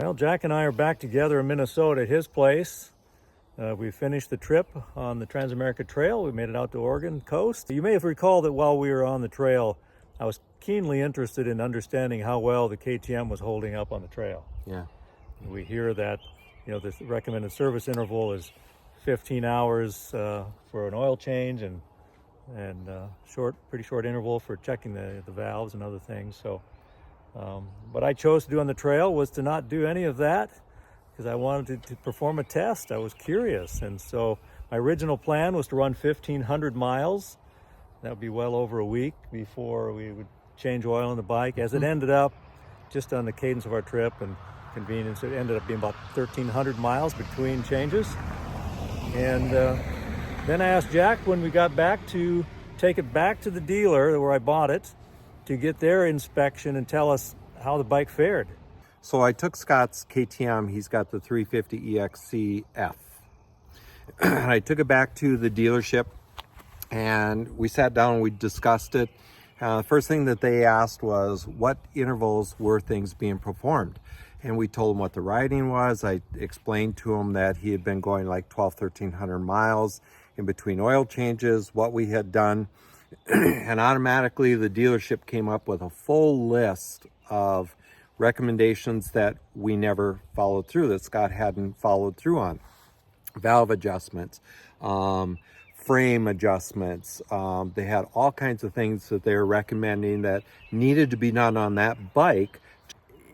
Well, Jack and I are back together in Minnesota at his place. We finished the trip on the TransAmerica Trail. We made it out to Oregon coast. You may have recalled that while we were on the trail, I was keenly interested in understanding how well the KTM was holding up on the trail. Yeah. We hear that, the recommended service interval is 15 hours for an oil change and pretty short interval for checking the valves and other things. So, what I chose to do on the trail was to not do any of that because I wanted to perform a test. I was curious, and so my original plan was to run 1,500 miles. That would be well over a week before we would change oil on the bike. As it ended up, just on the cadence of our trip and convenience, it ended up being about 1,300 miles between changes. And then I asked Jack when we got back to take it back to the dealer where I bought it to get their inspection and tell us how the bike fared. So I took Scott's KTM. He's got the 350 EXC-F. I took it back to the dealership and we sat down and we discussed it. The first thing that they asked was what intervals were things being performed. And we told him what the riding was. I explained to him that he had been going like 1,100 miles in between oil changes, what we had done. And automatically the dealership came up with a full list of recommendations that we never followed through, that Scott hadn't followed through on. Valve adjustments, frame adjustments. They had all kinds of things that they were recommending that needed to be done on that bike.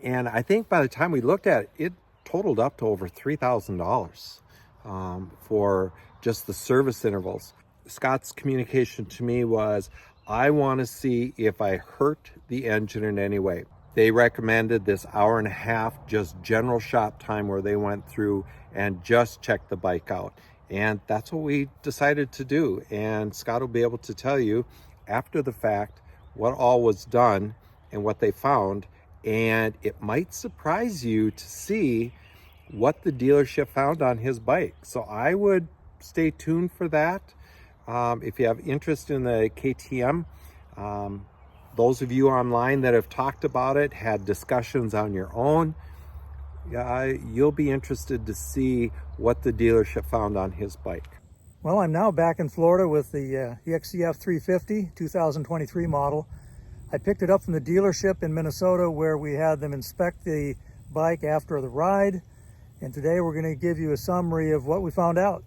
And I think by the time we looked at it, it totaled up to over $3,000 for just the service intervals. Scott's communication to me was, I want to see if I hurt the engine in any way. They recommended this hour and a half, just general shop time where they went through and just checked the bike out. And that's what we decided to do. And Scott will be able to tell you after the fact what all was done and what they found. And it might surprise you to see what the dealership found on his bike. So I would stay tuned for that. If you have interest in the KTM, those of you online that have talked about it, had discussions on your own, you'll be interested to see what the dealership found on his bike. Well, I'm now back in Florida with the EXC-F 350 2023 model. I picked it up from the dealership in Minnesota where we had them inspect the bike after the ride. And today we're going to give you a summary of what we found out.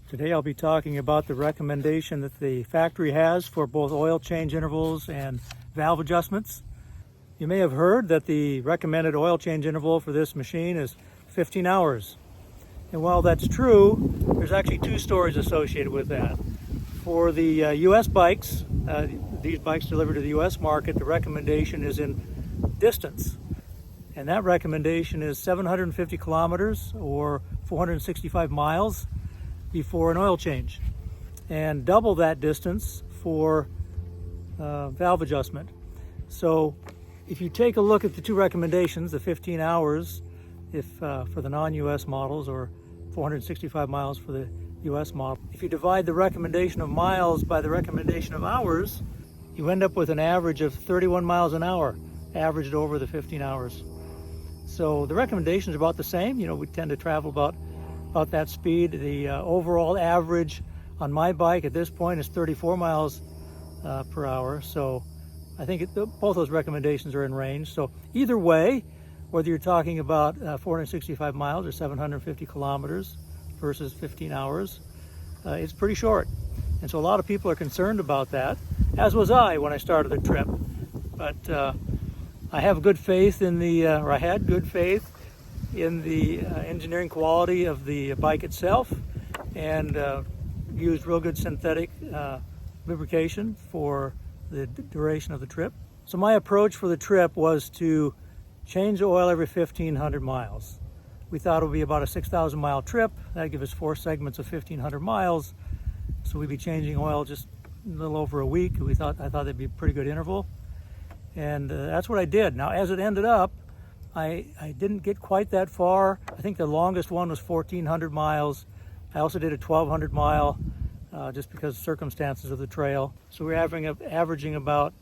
Today I'll be talking about the recommendation that the factory has for both oil change intervals and valve adjustments. You may have heard that the recommended oil change interval for this machine is 15 hours. And while that's true, there's actually two stories associated with that. For the US bikes, these bikes delivered to the US market, the recommendation is in distance. And that recommendation is 750 kilometers or 465 miles before an oil change. And double that distance for valve adjustment. So if you take a look at the two recommendations, the 15 hours for the non-US models or 465 miles for the US model. If you divide the recommendation of miles by the recommendation of hours, you end up with an average of 31 miles an hour, averaged over the 15 hours. So the recommendation is about the same. We tend to travel about that speed. The overall average on my bike at this point is 34 miles per hour. So I think both those recommendations are in range. So either way, whether you're talking about 465 miles or 750 kilometers versus 15 hours, it's pretty short. And so a lot of people are concerned about that, as was I when I started the trip. But I have good faith in I had good faith in the engineering quality of the bike itself, and used real good synthetic lubrication for the duration of the trip. So my approach for the trip was to change the oil every 1,500 miles. We thought it would be about a 6,000 mile trip. That'd give us 4 segments of 1,500 miles. So we'd be changing oil just a little over a week. I thought that'd be a pretty good interval. And that's what I did. Now, as it ended up, I didn't get quite that far. I think the longest one was 1,400 miles. I also did a 1,200 mile just because of circumstances of the trail. So we're averaging about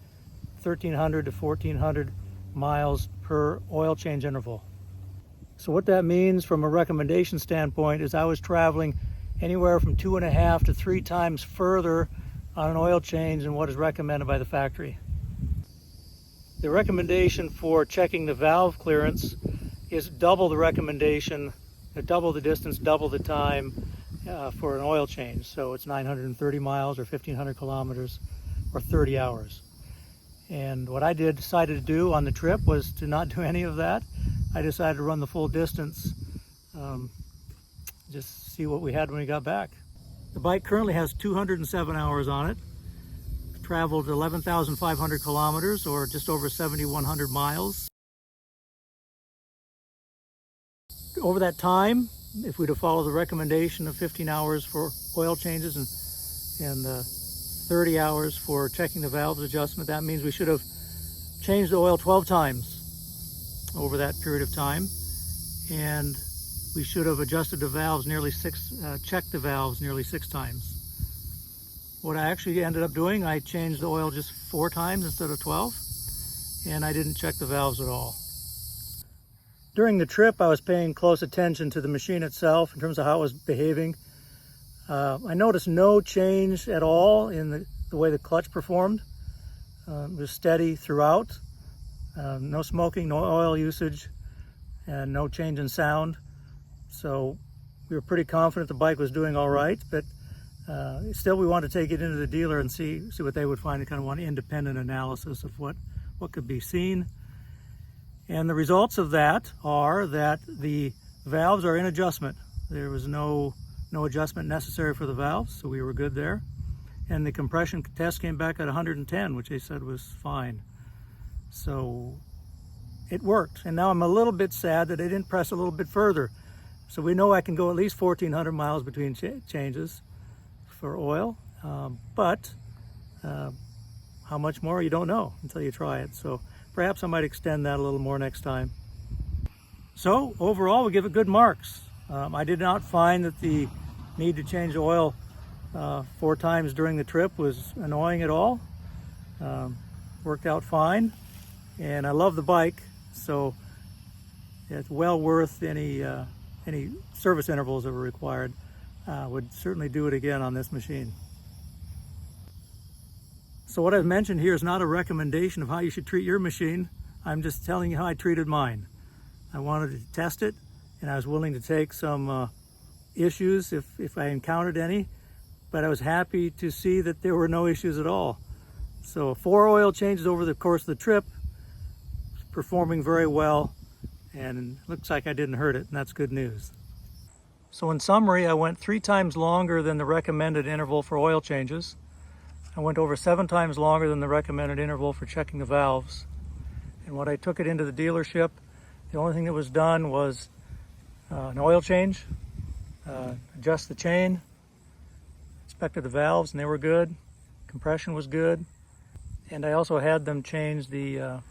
1,300 to 1,400 miles per oil change interval. So what that means from a recommendation standpoint is I was traveling anywhere from 2.5 to 3 times further on an oil change than what is recommended by the factory. The recommendation for checking the valve clearance is double the recommendation, double the distance, double the time for an oil change. So it's 930 miles or 1,500 kilometers or 30 hours. And what I decided to do on the trip was to not do any of that. I decided to run the full distance, just see what we had when we got back. The bike currently has 207 hours on it. Traveled 11,500 kilometers or just over 7,100 miles. Over that time, if we'd have followed the recommendation of 15 hours for oil changes and 30 hours for checking the valves adjustment, that means we should have changed the oil 12 times over that period of time, and we should have adjusted the valves checked the valves nearly 6 times. What I actually ended up doing, I changed the oil just 4 times instead of 12, and I didn't check the valves at all. During the trip, I was paying close attention to the machine itself in terms of how it was behaving. I noticed no change at all in the way the clutch performed. It was steady throughout. No smoking, no oil usage, and no change in sound. So we were pretty confident the bike was doing all right, but still we wanted to take it into the dealer and see what they would find, and kind of want an independent analysis of what could be seen. And the results of that are that the valves are in adjustment. There was no adjustment necessary for the valves, so we were good there. And the compression test came back at 110, which they said was fine. So it worked. And now I'm a little bit sad that they didn't press a little bit further. So we know I can go at least 1,400 miles between changes for oil, but how much more you don't know until you try it. So perhaps I might extend that a little more next time. So overall, we give it good marks. I did not find that the need to change the oil 4 times during the trip was annoying at all. Worked out fine, and I love the bike, so it's well worth any service intervals that were required. Would certainly do it again on this machine. So what I've mentioned here is not a recommendation of how you should treat your machine. I'm just telling you how I treated mine. I wanted to test it, and I was willing to take some issues if I encountered any, but I was happy to see that there were no issues at all. So 4 oil changes over the course of the trip, performing very well, and it looks like I didn't hurt it, and that's good news. So in summary, I went 3 times longer than the recommended interval for oil changes. I went over 7 times longer than the recommended interval for checking the valves. And when I took it into the dealership, the only thing that was done was an oil change, adjust the chain, inspected the valves, and they were good. Compression was good. And I also had them change the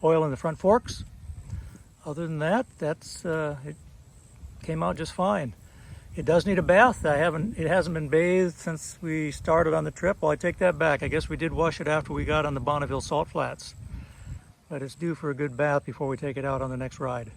oil in the front forks. Other than that, it came out just fine. It does need a bath. It hasn't been bathed since we started on the trip. Well, I take that back. I guess we did wash it after we got on the Bonneville Salt Flats. But it's due for a good bath before we take it out on the next ride.